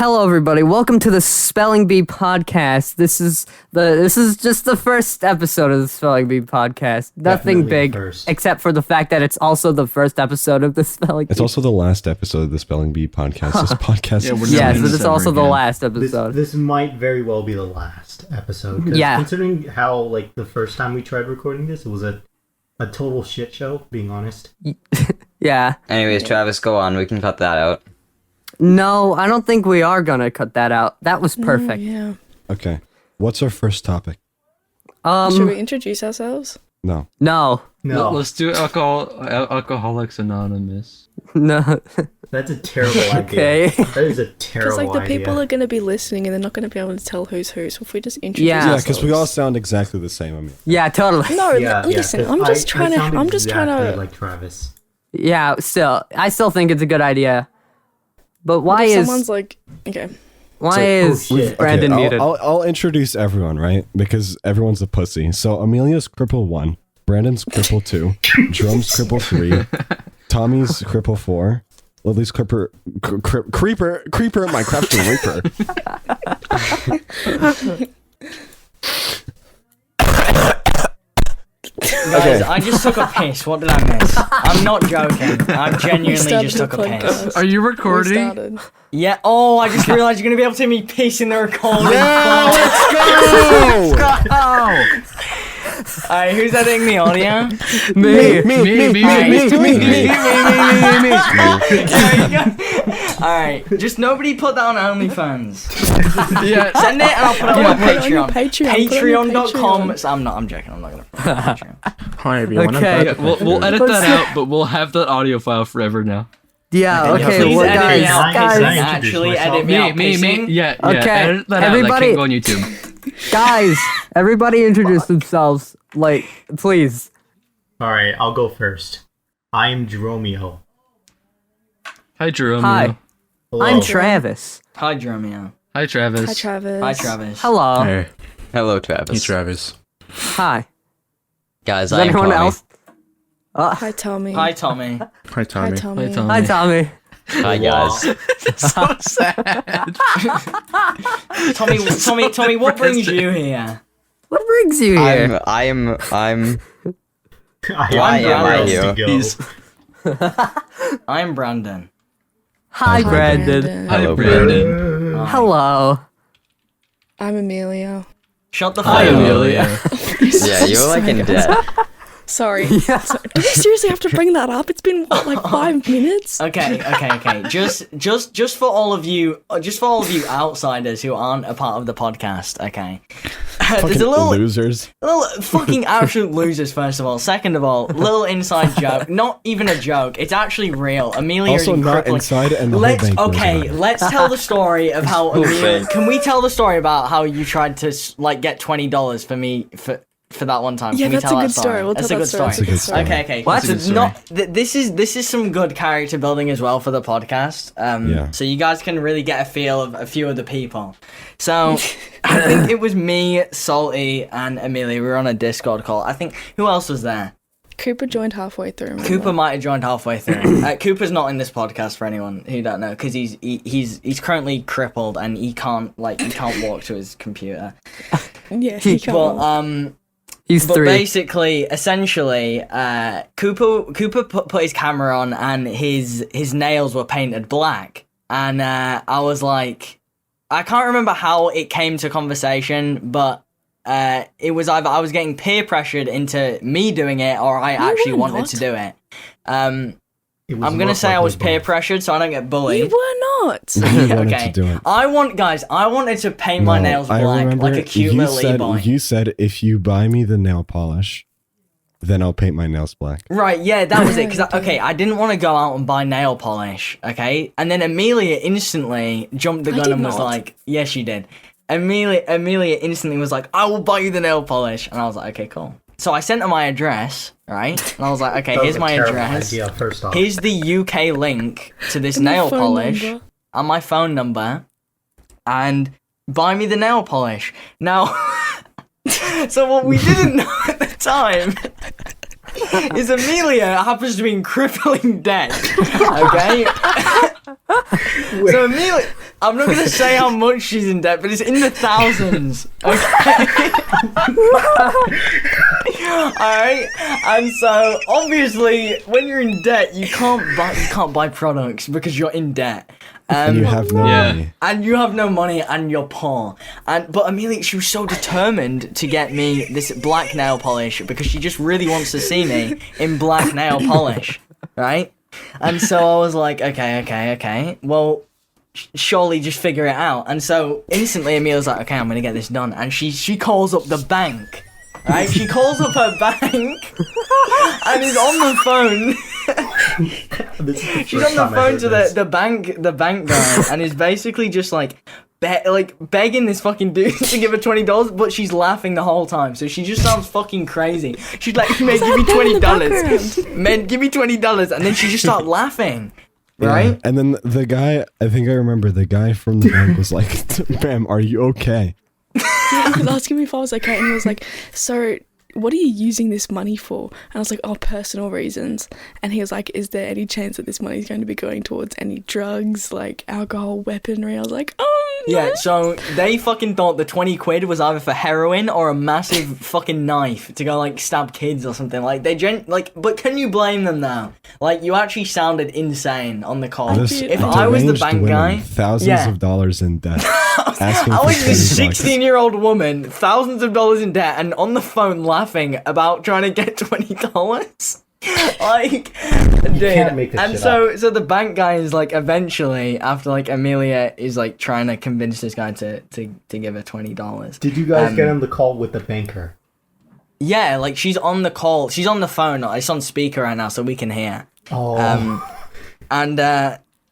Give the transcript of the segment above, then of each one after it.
Hello, everybody. Welcome to the Spelling Bee podcast. This is just the first episode of the Spelling Bee podcast. Nothing Definitely big, except for the fact that it's also the first episode of the Spelling Bee. It's also the last episode of the Spelling Bee podcast. This podcast. Yes, but it's also the last episode. This might very well be the last episode. Considering how the first time we tried recording this, it was a total shit show. Being honest. Yeah. Anyways, Travis, go on. We can cut that out. No, I don't think we are gonna cut that out. That was perfect. Yeah. Okay. What's our first topic? Should we introduce ourselves? No. No. Let's do Alcoholics Anonymous. No. That's a terrible idea. Okay. That is a terrible idea. Because the people are going to be listening and they're not going to be able to tell who's who. So if we just introduce Yeah. Yeah, ourselves. because we all sound exactly the same. I mean. Yeah, totally. No, Yeah, listen. 'cause I'm just trying sound to. exactly like Travis. Yeah, I still think it's a good idea. But why if is someone's like, okay, shit. Brandon Okay, muted? I'll introduce everyone, right? Because everyone's a pussy. So Amelia's cripple 1, Brandon's cripple 2, Jerome's cripple 3, Tommy's cripple 4, Lily's creeper, my crafting reaper. Guys, I just took a piss. What did I miss? I'm not joking. I genuinely just took a piss. Are you we recording? started. Yeah. Oh, I just realised you're gonna be able to hear me piss in the recording. Yeah, let's go! Alright, who's editing the audio? Me. Alright, just nobody put that on OnlyFans. Yeah. Send it and I'll put it on my Put it on your Patreon. Patreon. Put it on your Patreon.com. Patreon. I'm joking. I'm not gonna put it on Patreon. Hi everyone. Okay. We'll edit that out, but we'll have that audio file forever now. Yeah, okay, Please well, edit me out guys, pissing. Actually, edit me out pissing. Yeah. Okay, Edit that out. That everybody- can't go on YouTube. guys, everybody introduce themselves, please. Alright, I'll go first. I am Jeromeo. Hi, Jerome. Hi, Hello. I'm Travis. Hi, Jeromeo. Hi, Travis. Hi, Travis. Hi, Travis. Hello. Hey. Hello, Travis. Hey, Travis. Hi. Guys, Is I'm anyone Tommy. else? Hi, Tommy. Hi, Tommy. Hi, Hi, Tommy. Tommy. Hi, Tommy. Hi, Tommy. Hi, guys. So sad. Tommy, what brings you here? What brings you here? I'm. Why am I here? He's- I'm Brandon. Hi, Hi, Brandon. Hi, Hello, Brandon. Hello. I'm Amelia. Shut the Hi, fuck up. Amelia. Yeah, you're like in debt. Sorry. Do we seriously have to bring that up? It's been what, 5 minutes? Okay. Just for all of you, outsiders who aren't a part of the podcast. Okay. There's Fucking a little losers. fucking absolute losers. First of all, second of all, little inside joke. Not even a joke. It's actually real. Amelia Also is not crippling. inside and the whole bank knows about it. Let's tell the story of how Amelia. Can we tell the story about how you tried to get $20 for me for that one time? Yeah, Can we that's tell a that good story. We'll That's tell a that good story. story. That's a good story. Okay. What? It's not. This is some good character building as well for the podcast. Yeah. So you guys can really get a feel of a few of the people. So I think it was me, Salty, and Amelia. We were on a Discord call. I think who else was there? Cooper joined halfway through. remember? Cooper might have joined halfway through. Cooper's not in this podcast for anyone who don't know, because he's currently crippled and he can't walk to his computer. Yeah, he can't. But He's But 3. basically, essentially, Cooper put his camera on and his nails were painted black, and I was like, I can't remember how it came to conversation, but it was either I was getting peer pressured into me doing it or I actually were wanted not. to do it. It was I'm gonna most say I was likely peer both. pressured so I don't get You bullied. were not. You wanted Okay. to do it. I wanted to paint my No, nails I black remember like a cute you little said, boy. You said if you buy me the nail polish, then I'll paint my nails black. Right, yeah, that was it. Because I didn't want to go out and buy nail polish. Okay, and then Amelia instantly jumped the I gun did and was not. like, "Yes, you did." Amelia instantly was like, "I will buy you the nail polish," and I was like, "Okay, cool." So I sent her my address, right? And I was like, "Okay, That was here's a my terrible address. idea, first off. Here's the UK link to this And your nail phone polish number. and my phone number, and buy me the nail polish." Now, so what we didn't know at the time is Amelia happens to be in crippling debt. Okay? So Amelia, I'm not gonna say how much she's in debt, but it's in the thousands. Okay? Alright? And so obviously when you're in debt you can't buy products because you're in debt. And you have no money. And you have no money and you're poor. But Amelia, she was so determined to get me this black nail polish because she just really wants to see me in black nail polish, right? And so I was like, okay. Well, surely just figure it out. And so instantly Amelia's like, okay, I'm gonna get this done. And she calls up the bank, right? She calls up her bank and is on the phone. She's on the phone to the bank guy and is basically just like begging this fucking dude to give her $20, but she's laughing the whole time. So she just sounds fucking crazy. She's like, "Man, give me $20. Man, give me $20," and then she just started laughing. Right? Yeah. And then the guy, I think I remember the guy from the bank was like, "Ma'am, are you okay?" Yeah, he was asking me if I was okay, and he was like, "So, what are you using this money for?" And I was like, "Oh, personal reasons." And he was like, "Is there any chance that this money is going to be going towards any drugs, like alcohol, weaponry?" I was like, "Oh, no." Yeah, so they fucking thought the 20 quid was either for heroin or a massive fucking knife to go like stab kids or something. Like but can you blame them now? Like you actually sounded insane on the call. If I was the bank guy, thousands of dollars in debt. I was this 16-year-old woman, thousands of dollars in debt, and on the phone laughing about trying to get $20. Like, dude. And so the bank guy is like, eventually, after like Amelia is like trying to convince this guy to give her $20. Did you guys get on the call with the banker? Yeah, like she's on the call. She's on the phone. It's on speaker right now, so we can hear. Oh.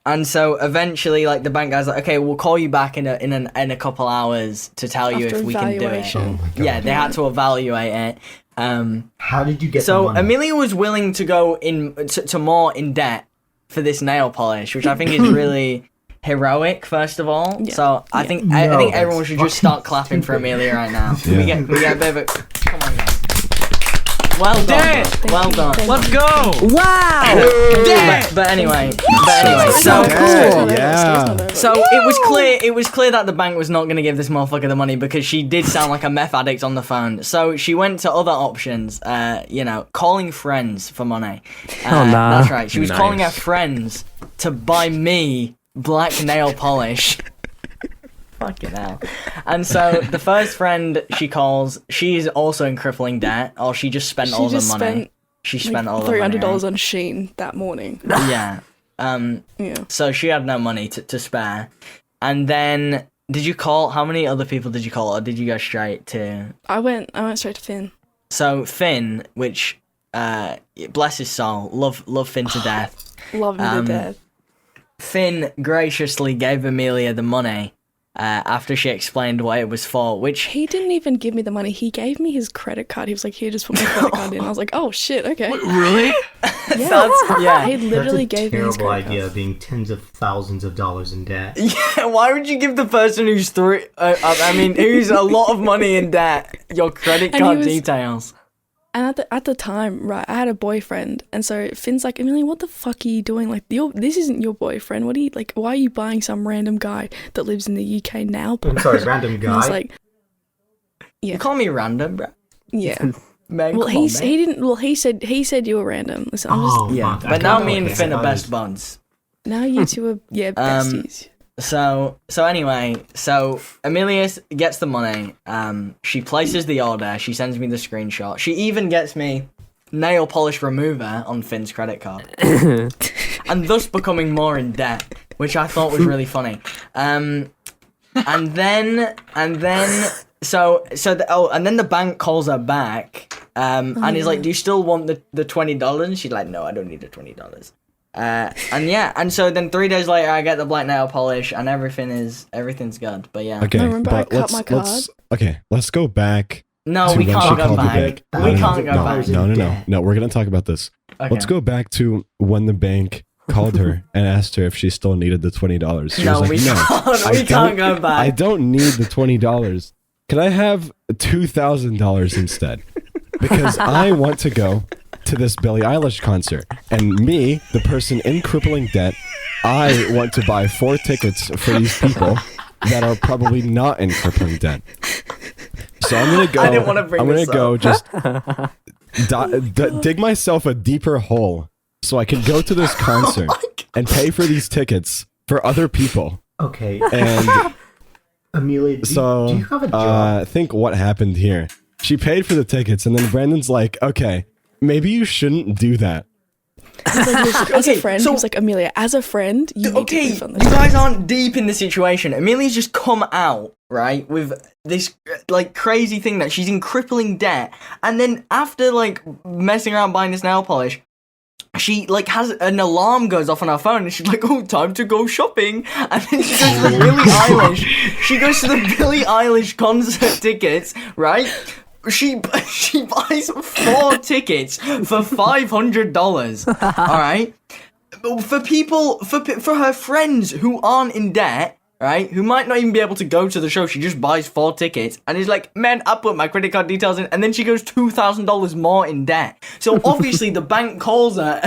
And so eventually, like the bank guy's like, okay, we'll call you back in a couple hours to tell you After if we can do it. evaluation. Oh my God. Yeah, they had to evaluate it. How did you get So the money? Amelia was willing to go to more in debt for this nail polish, which I think is really heroic. First of all, Yeah. so I think No, everyone that's should just start clapping for Amelia right now. Can we get a bit of a come on, guys. Well done. Well done. Let's go. Wow! But anyway, so cool. Yeah. So it was clear that the bank was not going to give this motherfucker the money because she did sound like a meth addict on the phone. So she went to other options, calling friends for money. Oh, nah. That's right. She was calling her Nice. friends to buy me black nail polish. Fucking hell. And so the first friend she calls, she's also in crippling debt, or she just spent all the money. She spent all the money. $300 on Shein that morning. Yeah. Yeah. So she had no money to spare. And then, did you call? How many other people did you call, or did you go straight to? I went straight to Finn. So Finn, which, bless his soul, love Finn to death. Love him to death. Finn graciously gave Amelia the money after she explained what it was for, which He didn't even give me the money. He gave me his credit card. He was like, "Here, just put my credit card in." I was like, "Oh shit, okay." Really? yeah. He literally That's a gave me his terrible credit idea, card. being tens of thousands of dollars in debt. Yeah, why would you give the person who's who's a lot of money in debt your credit And he card was- details? And at the time, right, I had a boyfriend, and so Finn's like, "Amelia, what the fuck are you doing? Like, this isn't your boyfriend. What are you like? Why are you buying some random guy that lives in the UK now?" I'm sorry, random And I was guy. like, You call me random, bro. "Yeah." Man, Well, come on, he man. didn't. Well, he said you were random. Listen, I'm just Yeah, fuck, I but now got me and it. Finn are I best was- buds. now you two are besties. So anyway, so Amelia gets the money. She places the order. She sends me the screenshot. She even gets me nail polish remover on Finn's credit card, and thus becoming more in debt, which I thought was really funny. And then the bank calls her back, and he's like, "Do you still want the $20?" And she's like, "No, I don't need the $20." And so then 3 days later, I get the black nail polish, and everything's good. But yeah, Okay, Remember I but cut my let's go back. no, to we when she can't go called the back. bank. We No, can't go no, back. No. We're gonna talk about this. Okay. Let's go back to when the bank called her and asked her if she still needed the $20. She No, was like, we "No, can't. I We can't don't- go back. I don't need the $20. Can I have $2,000 instead? Because I want to go to this Billie Eilish concert. And me, the person in crippling debt, I want to buy 4 tickets for these people that are probably not in crippling debt. So I'm gonna go. I didn't want to bring I'm gonna this go up. just dig myself a deeper hole so I can go to this concert and pay for these tickets for other people. Okay. And Amelia, do you have a job? I think what happened here. She paid for the tickets, and then Brandon's like, "Okay, maybe you shouldn't do that." As Okay, a friend, so- he was like, Amelia, as a friend, you need to Okay, refund you this. guys aren't deep in the situation. Amelia's just come out, right, with this, like, crazy thing that she's in crippling debt, and then after, like, messing around buying this nail polish, she, like, has an alarm goes off on her phone, and she's like, oh, time to go shopping, and then she goes to the Billie Eilish, she goes to the Billie Eilish concert tickets, right? She buys 4 tickets for $500. All right, for people for her friends who aren't in debt, right? Who might not even be able to go to the show. She just buys 4 tickets and is like, man, I put my credit card details in, and then she goes $2,000 more in debt. So obviously the bank calls her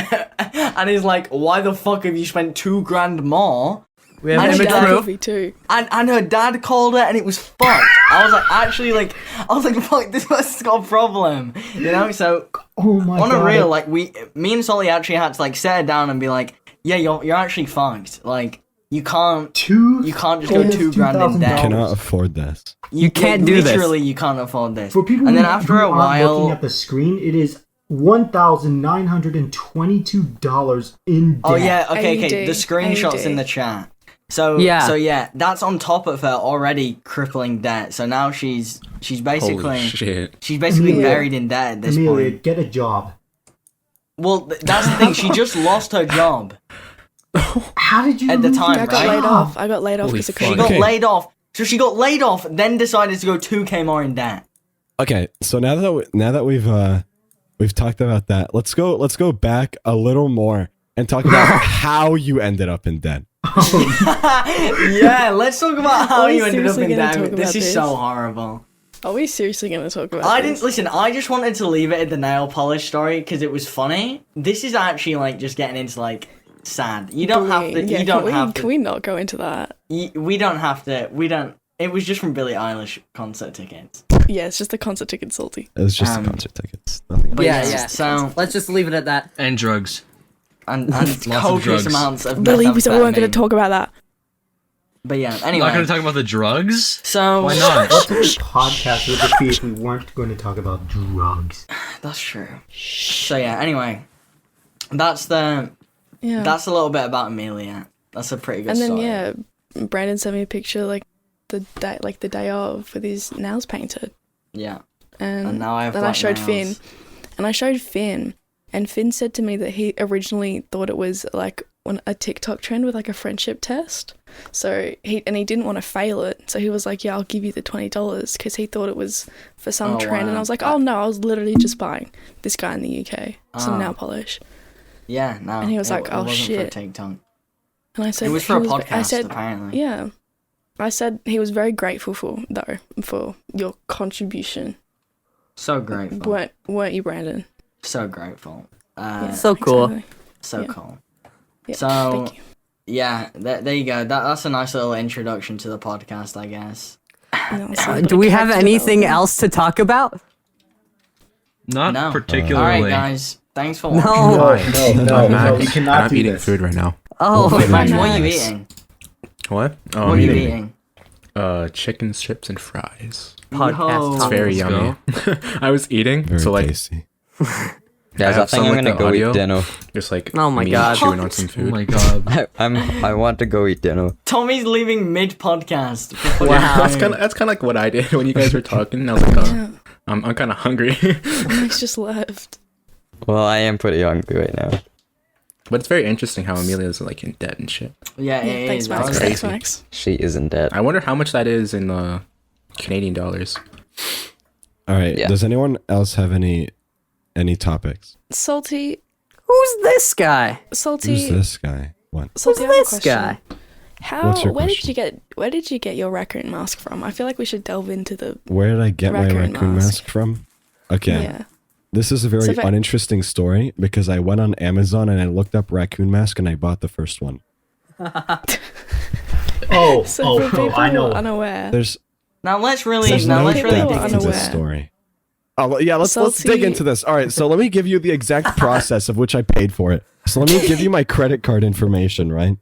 and is like, why the fuck have you spent $2,000 more? We have And image dad proof. called me too. And her dad called her, and it was fucked. I was like, fuck, this person's got a problem, you know. So Oh my on god. a real, like, me and Solly actually had to like sit her down and be like, yeah, you're actually fucked. Like, you can't just go almost $2,000 in debt. Cannot afford this. You can't do this. Literally, you can't afford this. For people and then who, after who a aren't looking while, at the screen, it is $1,922 in debt. oh yeah, okay, AUD, the screenshot's in AUD. the chat. So Yeah. yeah, that's on top of her already crippling debt. So now she's basically Holy shit. she's basically Amelia. buried in debt at this Amelia, point. get a job. Well, that's the thing. She just lost her job How did you at the lose time, I your got right? laid job? off. I got laid off Holy because of fuck. She COVID. got Okay. laid off. So she got laid off, then decided to go 2K more in debt. Okay, so now that we've talked about that, let's go back a little more and talk about how you ended up in debt. Yeah, let's talk about how Are we you ended up seriously in gonna talk debt. This about is this? so horrible. Are we seriously going to talk about I this? didn't listen. I just wanted to leave it at the nail polish story because it was funny. This is actually like just getting into like sad. You don't have to. Yeah, You don't have Can to. we not go into that? We don't have to. We don't. It was just from Billie Eilish concert tickets. Yeah, it's just the concert ticket salty. It was just the concert tickets, nothing else. But Yeah, yeah, yeah. So Let's just leave it at that. And drugs. and of copious drugs. amounts of Believe we said we weren't going methamphetamine. to talk about that. But yeah, Not anyway. gonna talk about the drugs? So Why not? What sort of podcast would this be if we weren't going to talk about drugs? That's true. So yeah, anyway. That's a Yeah. little bit about Amelia. That's a pretty good And then story. yeah, Brandon sent me a picture like the day of with his nails painted, Yeah. and And now I have then I black showed nails. Finn, and Finn said to me that he originally thought it was like a TikTok trend with like a friendship test. So he didn't want to fail it, so he was like, "Yeah, I'll give you the $20," because he thought it was for some Oh, trend. And wow. I was like, "Oh no, I was literally just buying this guy in the UK some Oh. nail polish." Yeah, no. And he was like, it "Oh, wasn't shit." For TikTok. And I said It was for a he podcast, I said, apparently. yeah. I said he was very grateful for your contribution. So grateful. Weren't you, Brandon? So grateful. Yeah, So cool. exactly. So Yeah. cool. Yeah, So, thank you. yeah, there you go. That's a nice little introduction to the podcast, I guess. No, so Do we have character anything development. else to talk about? Not No. particularly. Alright, guys. Thanks for watching. No. No, we cannot I'm do eating this. food right now. Oh, Wait, Max, Nice. what are you eating? What? Oh, What are I'm you eating eating? chicken strips and fries. podcast. It's Yo. very let's yummy. I was eating, Very so like tasty. Guys, I have think some I'm with gonna the go audio. eat dinner. just like Oh my me God. chewing on some Oh food. my god. I want to go eat dinner. Tommy's leaving mid-podcast. Wow. That's kind of like what I did when you guys were talking. I was like, Yeah, I'm kind of hungry, Max just left. Well, I am pretty hungry right now. but it's very interesting how Amelia's like in debt and shit. Yeah, Yeah, it thanks, is. Max. That's Thanks, crazy. Max. She isn't dead. I wonder how much that is in Canadian dollars. All right. Yeah. Does anyone else have any topics? Salty, Who's this guy? salty, Who's this guy? What? salty. Who's I have a this question. guy? What's your Where question? did you get your raccoon mask from? I feel like we should delve into the Where did I get my Raccoon raccoon mask. mask from? Okay. yeah. This is a very uninteresting story because I went on Amazon and I looked up raccoon mask and I bought the first one. So for people I know. unaware. Now let's really There's dig unaware. into this story. Oh yeah, let's dig into this. All right, so let me give you the exact process of which I paid for it. So let me give you my credit card information, right?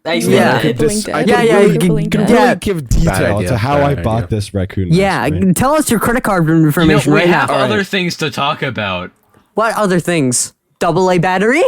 Yeah. You can give detail to how I bought this raccoon mask. Yeah, right? tell us your credit card information we right have now. other things to talk about. What other things? AA battery?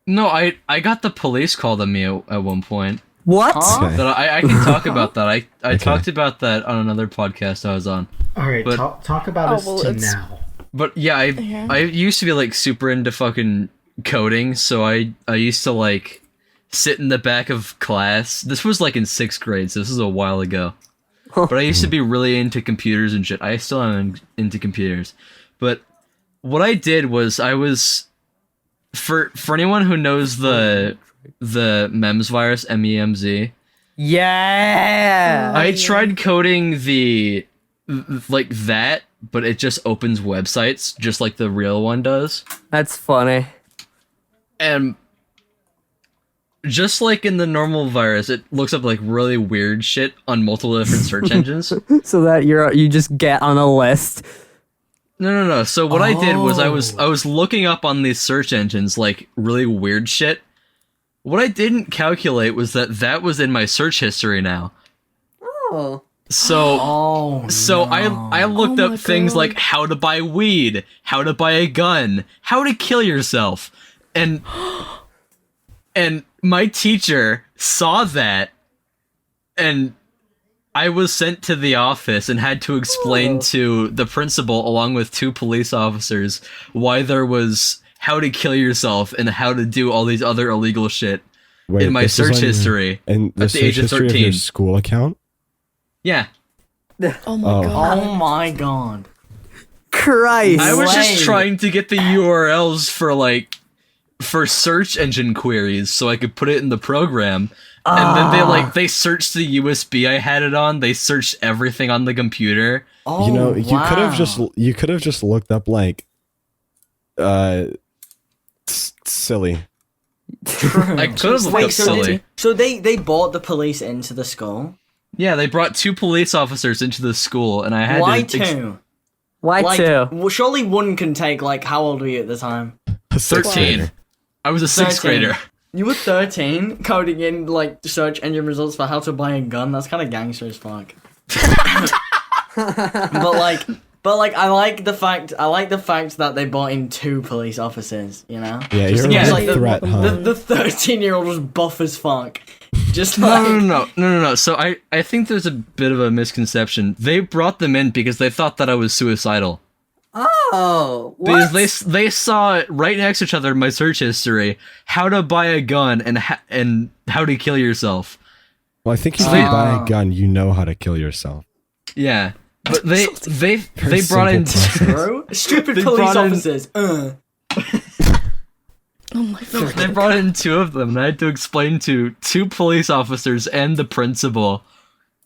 No, I got the police called on me at one point. What? Okay. That I can talk about that. I talked about that on another podcast I was on. All right, But- talk about now. But yeah, I used to be like super into fucking coding, so I used to like sit in the back of class. This was like in 6th grade, so this is a while ago. But I used to be really into computers and shit. I still am into computers. But what I did was I was for anyone who knows the MEMS virus, MEMZ. Yeah. I tried coding the like that, but it just opens websites just like the real one does. That's funny. And just like in the normal virus, it looks up like really weird shit on multiple different search engines. So that you just get on a list. No. So what I did was I was looking up on these search engines like really weird shit. What I didn't calculate was that was in my search history now. Oh. So I looked up things like how to buy weed, how to buy a gun, how to kill yourself. And my teacher saw that, and I was sent to the office and had to explain to the principal along with 2 police officers why there was how to kill yourself and how to do all these other illegal shit in my search history and the at the search age of history 13. of your school account. Yeah. Oh my god. Oh my god. Christ. I was just Wait. trying to get the URLs for search engine queries so I could put it in the program. And then they searched the USB I had it on. They searched everything on the computer. Oh, You know, you wow. could have just looked up like silly. I could have looked Wait, up so silly. So they brought the police into the school? Yeah, they brought 2 police officers into the school, and I had Why to 2? Why Like, two? well, surely one can take, like, how old were you at the time? 13. I was a 6th 13. grader. You were 13, coding in, like, search engine results for how to buy a gun? That's kind of gangster as fuck. But I like the fact that they brought in 2 police officers, you know? Yeah, Just you're in a case, big like, threat, huh? The 13-year-old was buff as fuck. Just like... No. So I think there's a bit of a misconception. They brought them in because they thought that I was suicidal. Oh. Because they saw it right next to each other in my search history, how to buy a gun and how to kill yourself. Well, I think if you buy a gun, you know how to kill yourself. Yeah. But they Very brought in simple process. Bro, stupid They police brought in- officers. Oh my god. they brought in 2 of them, and I had to explain to 2 police officers and the principal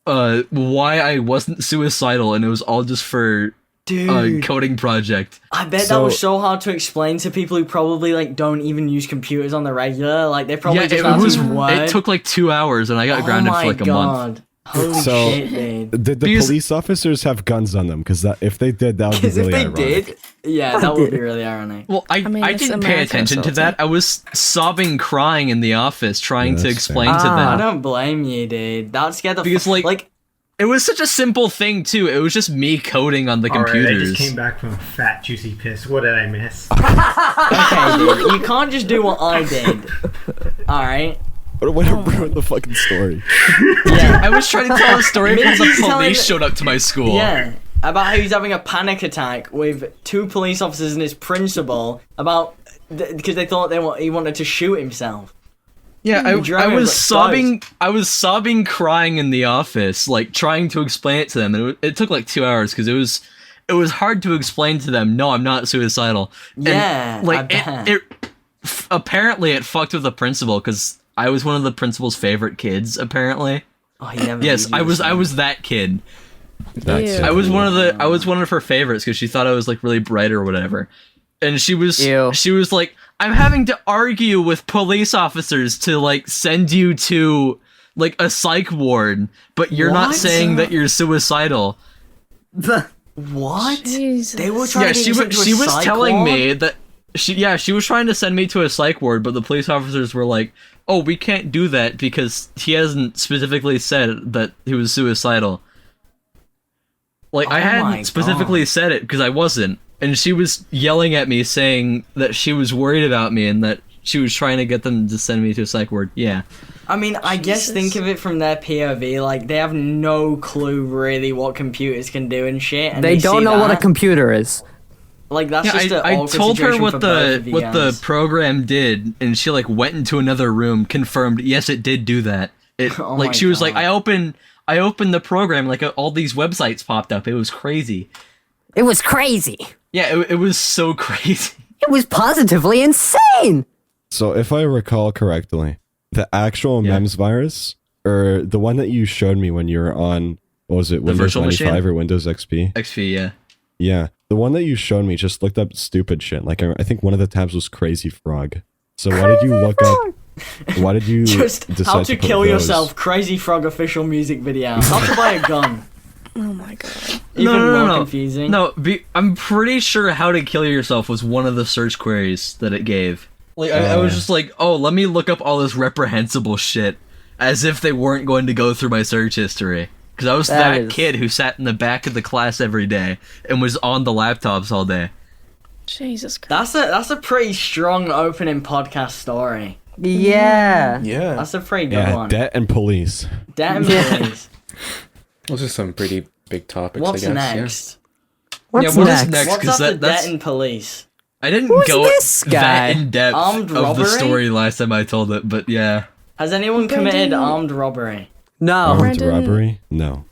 why I wasn't suicidal, and it was all just for a Dude, coding project. I bet that So- was so hard to explain to people who probably like don't even use computers on the regular. Like they probably just It took like 2 hours, and I got grounded for like a month. Holy So- shit, dude. Did the Because- police officers have guns on them? Because if they did, that would be Because really if they ironic. did, yeah, that would be really ironic. Well, I mean, it's didn't pay America, attention so to that. I was sobbing, crying in the office, trying to That's explain fair. to I them. don't blame you, dude. That scared the Because, like- It was such a simple thing too. It was just me coding on the All right, I computers. just came back from a fat juicy piss. What did I miss? okay, dude, you can't just do what I did. All right. What ruined the fucking story? Yeah. I was trying to tell a story because the Minty's telling- police showed up to my school. Yeah, about how he's having a panic attack with 2 police officers and his principal about because they thought he wanted to shoot himself. Yeah, I Driving was like sobbing. I was sobbing, crying in the office, like trying to explain it to them, and it took like 2 hours because it was hard to explain to them. No, I'm not suicidal. And, Yeah, like I bet. it apparently it fucked with the principal because I was one of the principal's favorite kids. Apparently, Oh, he never. yes, used I was. this I one. was that kid. That's Ew. I was one of her favorites because she thought I was like really bright or whatever. and she was Ew. like, I'm having to argue with police officers to like send you to like a psych ward, but you're not What? saying that you're suicidal. What? Jesus. They were trying Yeah, to she get was you into a she was psych telling ward? me that she was trying to send me to a psych ward, but the police officers were like, "Oh, we can't do that because he hasn't specifically said that he was suicidal." Like, I Oh my hadn't specifically God. said it because I wasn't, and she was yelling at me saying that she was worried about me and that she was trying to get them to send me to a psych ward. Yeah. I mean, I guess Jesus. think of it from their POV. Like, they have no clue really what computers can do and shit. And They don't see know what a that. computer is. Like, that's Yeah, just an I awkward told her situation what for both of you the guys. program did, and she like went into another room, confirmed yes, it did do that. It Oh like my she was like, God. I opened the program, like all these websites popped up. It was crazy. It was crazy. Yeah, it was so crazy. It was positively insane. So if I recall correctly, the actual Yeah. MEMS virus, or the one that you showed me when you were on, what was it, Windows virtual 95 machine? or Windows XP? XP, yeah. Yeah, the one that you showed me just looked up stupid shit. Like I think one of the tabs was Crazy Frog. So why did you look up? Why did you Just decide how to put kill those? yourself, Crazy Frog official music video. How to buy a gun. Oh my god. Even no, more confusing. No, I'm pretty sure how to kill yourself was one of the search queries that it gave. Like I was just like, oh, let me look up all this reprehensible shit, as if they weren't going to go through my search history. Because I was That that is- kid who sat in the back of the class every day and was on the laptops all day. Jesus Christ. That's a pretty strong opening podcast story. Yeah. Yeah. That's a pretty good Yeah, one. debt and police. Damn Yeah. police. Those are some pretty big topics, What's I guess. next? What's what is next? next? What's 'Cause after that's- debt and police? I didn't Who's go this guy? that in depth Armed of the robbery? story last time I told it, but yeah. Has anyone committed Brandon- armed robbery? No. Armed Brandon- robbery? No.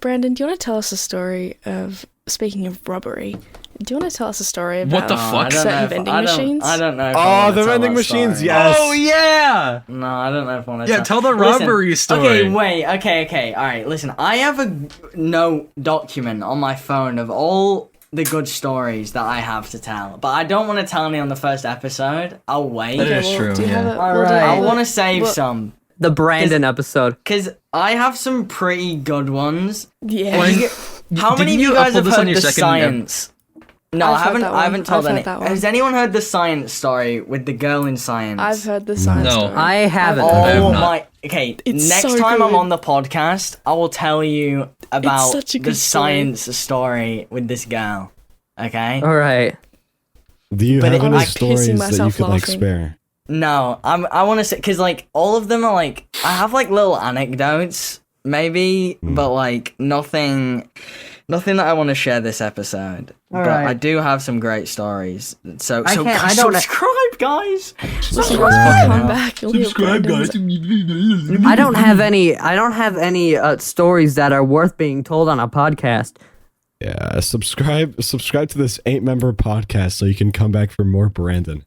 Brandon, do you want to tell us a story of, speaking of robbery, do you want to tell us a story about What the fuck? I don't certain know if- vending I don't- machines? I don't know. If I Oh, wanna the tell vending that machines, story. yes. Oh yeah! No, I don't know if I want to Yeah, tell the Listen, robbery story. Okay, wait. Okay. All right, listen. I have a note document on my phone of all the good stories that I have to tell, but I don't want to tell any on the first episode. I'll wait. That is well, true, do you have yeah. a- All well, do you right. I have a- want to save well, some The Brandon episode. because I have some pretty good ones. Yeah. When- How many of Didn't you you guys upload have this on heard your the second science? No, I've I heard haven't. that I haven't one. told I've heard any. that one. Has anyone heard the science story with the girl in science? I've heard the science No. story. I haven't. I have Oh not. my! Okay, It's next so time I'm good. on the podcast, I will tell you about such a the good story. science story with this girl. Okay? All right. Do you But have it- any I'm stories pissing that you myself could like laughing. spare? No, I want to say because like all of them are like I have like little anecdotes maybe, but like nothing that I want to share this episode. But right. I do have some great stories. So I so can't- I don't- subscribe, guys. Listen, guys, come back. You'll hear Brandon's- I don't have any. I don't have any stories that are worth being told on a podcast. Yeah, subscribe to this 8-member podcast so you can come back for more Brandon.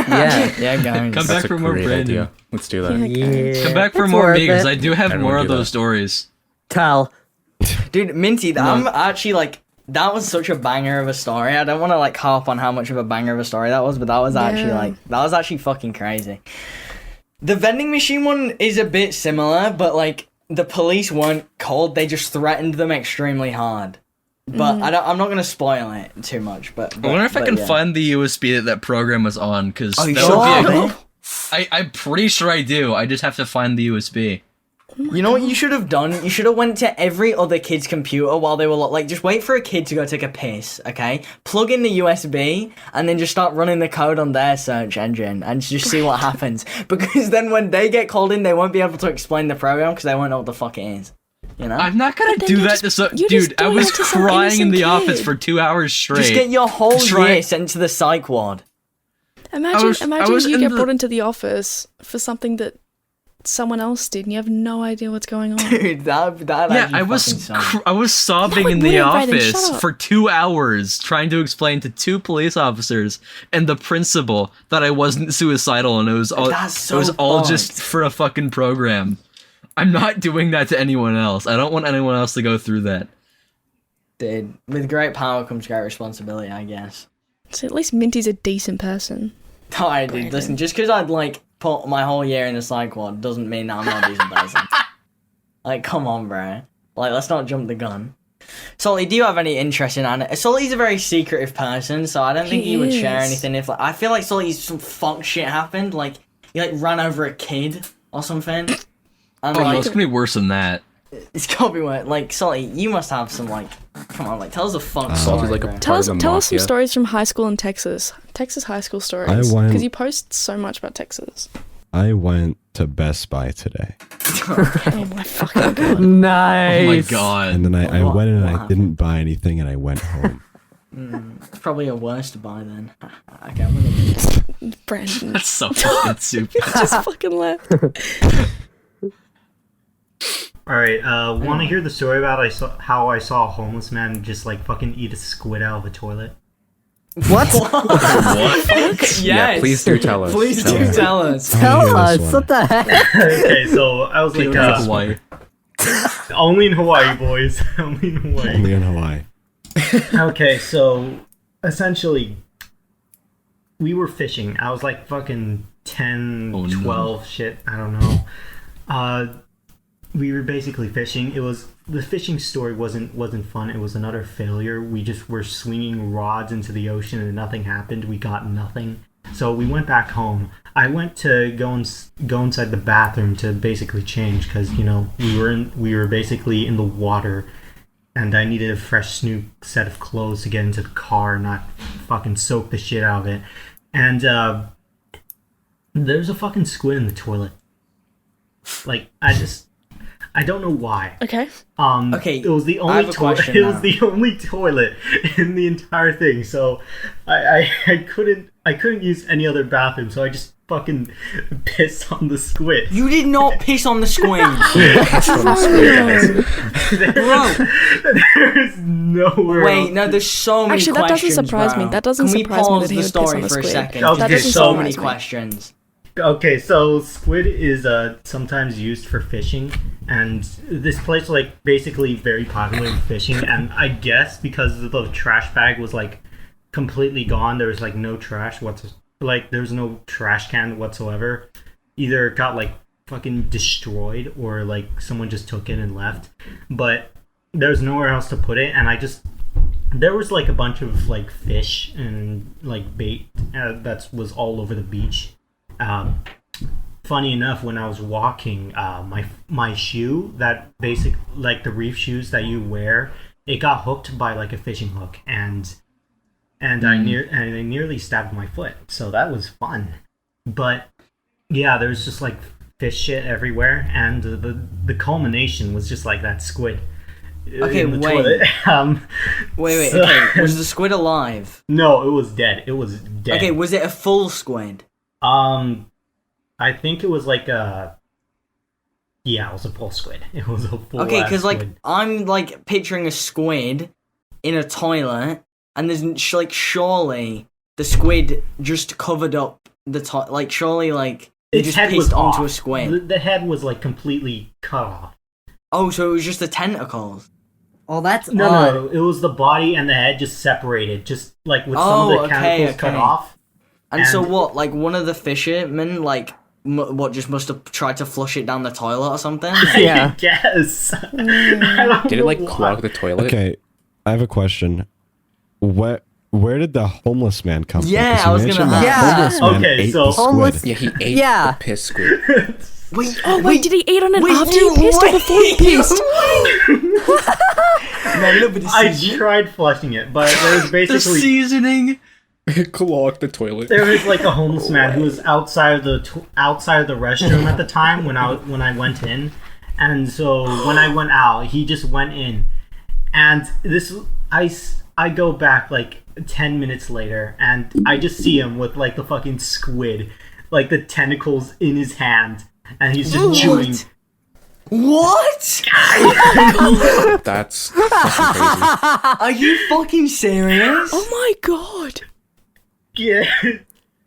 Yeah. Yeah, guys. Come That's back a for more great Brandon. idea. Let's do that. Yeah. Come back for It's more worth me because it. I do have Everyone more do of those that. stories. Tell. Dude, Minty, I'm actually like that was such a banger of a story. I don't want to like harp on how much of a banger of a story that was, but that was actually Yeah. that was actually fucking crazy. The vending machine one is a bit similar, but like the police weren't called; they just threatened them extremely hard. But I'm not gonna spoil it too much. But I wonder if I but can yeah. find the USB that program was on, because Oh, you that should would be have it. I'm pretty sure I do. I just have to find the USB. You know what you should have done? You should have went to every other kid's computer while they were like, just wait for a kid to go take a piss, okay? Plug in the USB and then just start running the code on their search engine and just see what happens. Because then when they get called in, they won't be able to explain the program because they won't know what the fuck it is. You know? I'm not gonna But then do you're that just- to some you're just dude. I doing was it to some crying in innocent the office kid. for 2 hours straight. Just get your whole Try- year sent to the psych ward. Imagine, I was you in get the- brought into the office for something that someone else did and you have no idea what's going on. Dude, that Yeah, actually I was fucking suck. I was sobbing No, it in the wouldn't, Brandon, office shut up. for 2 hours trying to explain to 2 police officers and the principal that I wasn't suicidal and it was all That's it was so all fucked. just for a fucking program. I'm not doing that to anyone else. I don't want anyone else to go through that. Dude, with great power comes great responsibility, I guess. So at least Minty's a decent person. Alright, dude, listen, just because I'd, like, put my whole year in the psych ward doesn't mean that I'm not a decent person. Like, come on, bro. Like, let's not jump the gun. Salty, do you have any interest in Anna? Salty's a very secretive person, so I don't think he would share anything if, like, I feel like Salty's some fuck shit happened, like, he, like, ran over a kid or something. And, Oh, like, it's gonna be worse than that. it's gotta be worse. Like, Salty, you must have some, like, come on, like, tell us a fuck Salty's story, like a bro. Tell us of the some mafia. stories from high school in Texas. Texas high school stories. I went- Because you post so much about Texas. I went to Best Buy today, Oh my fucking god. Nice. Oh my god. and then I What- went and what I didn't buy anything, and I went home. It's probably a worse to buy then. Okay, I'm gonna... Brandon That's so fucking stupid. just fucking left. All right, want to hear the story about how I saw a homeless man just like fucking eat a squid out of a toilet? What? What? Yes. Yeah, please do tell us. Please Tell do us. tell us. Tell hear this us. one. What the heck? Okay, so I was like, Hawaii. only in Hawaii, boys. Only in Hawaii. Only in Hawaii. Okay, so essentially, we were fishing. I was like fucking 10, Oh, no. 12, shit, I don't know. We were basically fishing. It was the fishing story wasn't fun. It was another failure. We just were swinging rods into the ocean and nothing happened. We got nothing. So we went back home. I went to go inside the bathroom to basically change because we were basically in the water, and I needed a fresh new set of clothes to get into the car, not fucking soak the shit out of it. And there's a fucking squid in the toilet. Like I don't know why. Okay. Okay, It was the I have only a question It was now. the only toilet in the entire thing. So I couldn't use any other bathroom. So I just fucking pissed on the squid. You did not piss on the squid. There's nowhere. Wait, else. no, there's so many Actually, that doesn't questions, surprise bro. me. That doesn't Can we surprise me pause that he the would piss story on a for a squid. second? Okay, There's that so doesn't many surprise me. questions. Okay, so squid is sometimes used for fishing, and this place like basically very popular in fishing. And I guess because the trash bag was like completely gone, there was like no trash there was no trash can whatsoever. Either it got like fucking destroyed or like someone just took it and left. But there's nowhere else to put it, and there was like a bunch of like fish and like bait that was all over the beach. Funny enough, when I was walking, my shoe, that basic like the reef shoes that you wear, it got hooked by like a fishing hook, and I nearly stabbed my foot. So that was fun. But yeah, there's just like fish shit everywhere, and the culmination was just like that squid. Okay, in the wait. toilet. Wait, So- okay. Was the squid alive? No, it was dead. It was dead. Okay, was it a full squid? I think it was like it was a full squid. It was a full. Okay, because like squid. I'm like picturing a squid in a toilet, and there's like surely the squid just covered up the toilet. Like surely like they Its just head was pissed onto off. a squid. The head was like completely cut off. Oh, so it was just the tentacles. Oh, that's No, odd. no, it was the body and the head just separated, just like with some Oh, of the okay, chemicals cut okay. off. And so And- what? Like one of the fishermen, like what, just must have tried to flush it down the toilet or something? Yeah. I guess. Mm. I don't Did it know like why. clog the toilet? Okay, I have a question. Where did the homeless man come Yeah, from? 'Cause I was you gonna mentioned that ask. homeless man Okay, ate so- the squid. Homeless- Yeah, he ate Yeah. the piss squid. Wait, Wait, did he eat on it Wait, after he pissed or before he pissed? No, look at the I season. tried flushing it, but there was The basically seasoning. It clogged the toilet. there was like a homeless man who was outside of the restroom at the time when I went in, and so when I went out, he just went in, and I go back like 10 minutes later, and I just see him with like the fucking squid, like the tentacles in his hand, and he's just chewing. What? That's fucking crazy. Are you fucking serious? Oh my god. Yeah.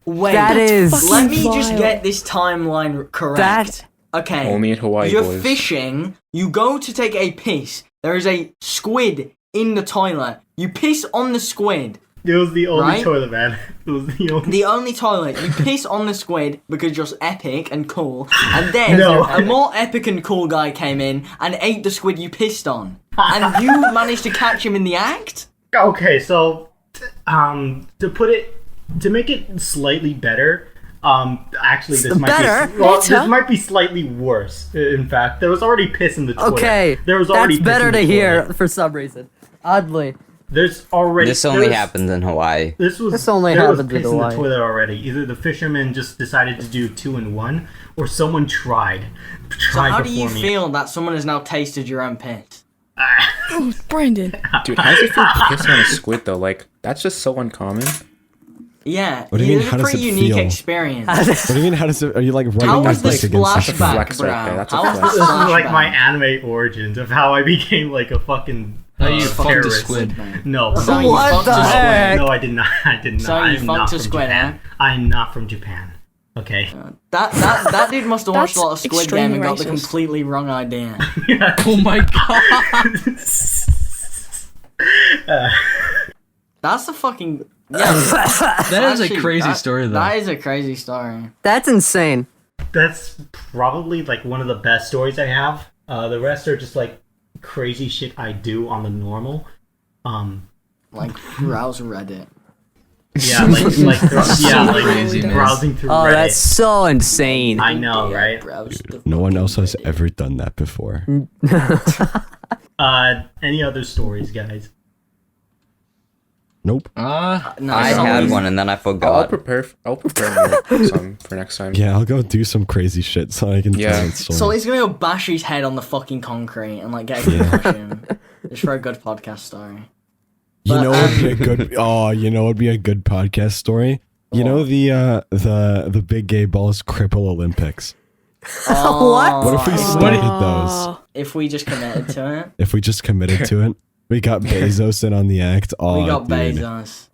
Wait, That is- let me fucking just vile. get this timeline correct. That- Okay. Only in Hawaii, You're boys. fishing, you go to take a piss. There is a squid in the toilet. You piss on the squid. It was the only Right? toilet, man. It was the only. The only toilet. You piss on the squid because you're epic and cool, and then No. a more epic and cool guy came in and ate the squid you pissed on, and you managed to catch him in the act. Okay, so to make it slightly better, actually this might Better? be well, Better? this might be slightly worse. In fact, there was already piss in the toilet. Okay, there was already that's piss better in the to hear toilet. for some reason. Oddly. There's already This only there's- happens in Hawaii. This only there was happens in piss in the Hawaii. toilet already. Either the fisherman just decided to do 2 in 1, or someone tried So how do before you me. feel that someone has now tasted your own piss? Oh, Brandon. Dude, how does it feel pissing on a squid though? Like that's just so uncommon. Yeah, What do you mean, it's how a does pretty it unique feel? experience. What do you mean? How does it? Are you like How rubbing was the your dick against? That's a splashback, flex bro? right there, that's a How was the flex. This is like my splashback? anime origins of how I became like a fucking How you fucked a terrorist. squid. No, So you What fucked the a squid. heck? no, I did not. I did not. So you I'm not fucked a from squid, Japan. I'm not from Japan. Okay. That dude must have watched a That's lot of Squid Game and got the extremely racist. completely wrong idea. Oh my god. That's a fucking yeah. That is a actually, crazy that- story, though. That is a crazy story. That's insane. That's probably like one of the best stories I have. The rest are just like crazy shit I do on the normal. Like browse Reddit. Yeah, like crazy, man. browsing through Oh, Reddit. that's so insane. I know, Yeah, right? browse the No one else has ever done that before. Any other stories, guys? Nope. No, I some had reason- one and then I I'll forgot. prepare. I'll prepare more some for next time. Yeah, I'll go do some crazy shit so I can Yeah. tell it. So he's gonna go bash his head on the fucking concrete and like get a concussion. Just for a good podcast story. You But, know what would be a good? Oh, you know what would be a good podcast story? You know the big gay balls cripple Olympics. What? What if we started those? Oh, If we just committed to it, If we just committed to it, we got Bezos in on the act. Oh, we got dude. Bezos.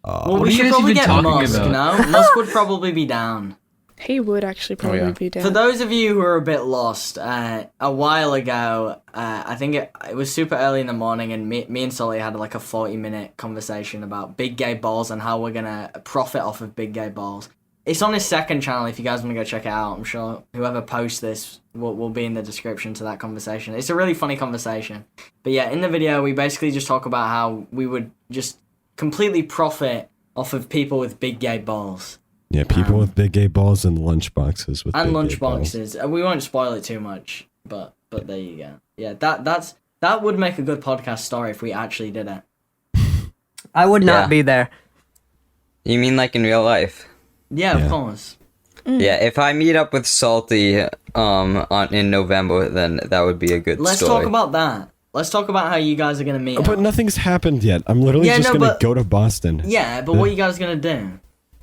Well, What we are you should guys probably even get talking Musk. about? No, Musk would probably be down. he would actually probably yeah. be For down. those of you who are a bit lost, a while ago, I think it was super early in the morning, and me and Sully had like a 40-minute conversation about big gay balls and how we're gonna profit off of big gay balls. It's on his second channel if you guys want to go check it out. I'm sure whoever posts this will be in the description to that conversation. It's a really funny conversation. But yeah, in the video, we basically just talk about how we would just completely profit off of people with big gay balls. Yeah, people with big gay balls and lunch boxes with And big lunch gay balls. boxes. We won't spoil it too much, but there you go. Yeah, that would make a good podcast story if we actually did it. I would not Yeah. be there. You mean like in real life? Yeah, Yeah. of course. Yeah, if I meet up with Salty in November, then that would be a good Let's story. talk about that. Let's talk about how you guys are gonna meet. But up. nothing's happened yet. I'm literally Yeah, just no, gonna but- go to Boston. Yeah, but what are you guys gonna do?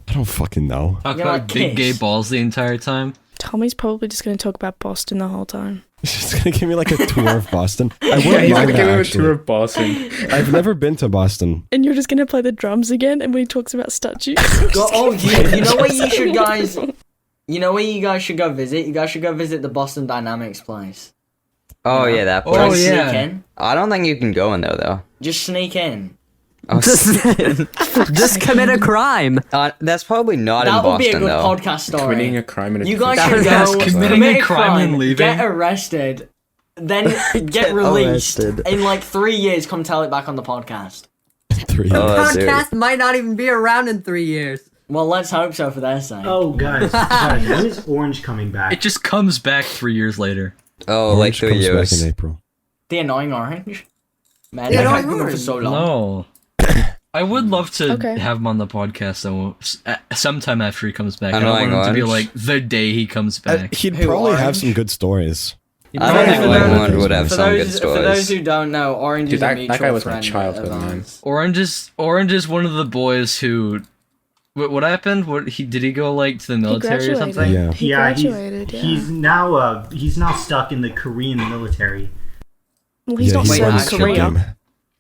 I don't fucking know. Talk You're about like big gay Kiss. balls the entire time. Tommy's probably just going to talk about Boston the whole time. He's just gonna give me like a tour of Boston. I Yeah, wouldn't he's mind gonna that, give him a actually. tour of Boston. I've never been to Boston. And you're just going to play the drums again, and when he talks about statues. You know where you should guys. You know where you guys should go visit? You guys should go visit the Boston Dynamics place. Oh yeah, that Oh, Try place. to yeah. sneak in. I don't think you can go in there though. Just sneak in. Oh, Just commit a crime. that's probably not That in would be a Boston good though. podcast story. Committing a crime in a You guys different should That's go committing commit a crime and leaving. get arrested, then get released arrested. in like 3 years. Come tell it back on the podcast. 3 years. Oh, dude. Podcast might not even be around in 3 years. Well, let's hope so for their sake. Oh, guys, when is Orange coming back? It just comes back 3 years later. Oh, like Orange 3 comes years. back in April. The annoying orange. Man, The that guy's annoying been there for orange. so long. No. I would love to Okay. have him on the podcast though, sometime after he comes back. I Annoying don't want him to be orange. like the day he comes back. He'd Who, probably have Orange? some good stories. He'd I probably don't think For have- those- Orange would have For some good those, for those stories. who don't know, Orange Dude, is that- a that mutual guy was my friend childhood, of man. ours. Orange is one of the boys who. What happened? Did he go like to the military or graduated. something? Yeah. He yeah, graduated, yeah. he's now stuck in the Korean military. Well, he's Yeah, not he's Wait, from on actually- Squid Korea. Game.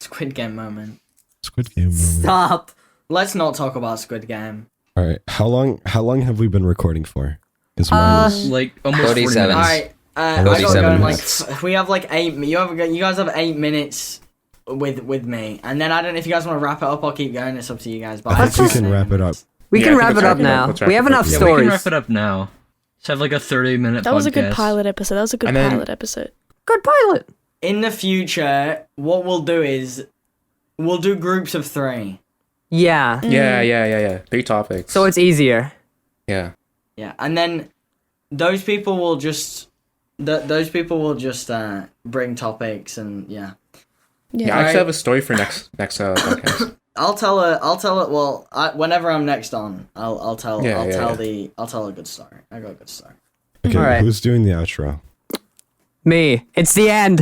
Squid Game moment. Squid Game. moment. Stop. Let's not talk about Squid Game. All right. How long have we been recording for? 'Cause mine is- Like almost 40 47. minutes. Alright, I got 47 going like minutes. we have like 8. You guys have 8 minutes with me, and then I don't know if you guys want to wrap it up. I'll keep going. It's up to you guys. But I think we can wrap it up. We Yeah, can I think wrap let's it up wrap it up. now. Let's wrap We it have up. enough Yeah, We can stories. wrap it up now. Let's have like a 30-minute. That was a good podcast. pilot episode. That was a good And then- pilot episode. Good pilot. in the future, what we'll do is we'll do groups of 3. Yeah. Yeah. 3 topics. So it's easier. yeah. Yeah, and then those people will just bring topics and yeah. Yeah, I actually have a story for next podcast. I'll tell it. Well, whenever I'm next on, I'll tell a good story. I got a good story. Okay, All right. who's doing the outro? Me. It's the end.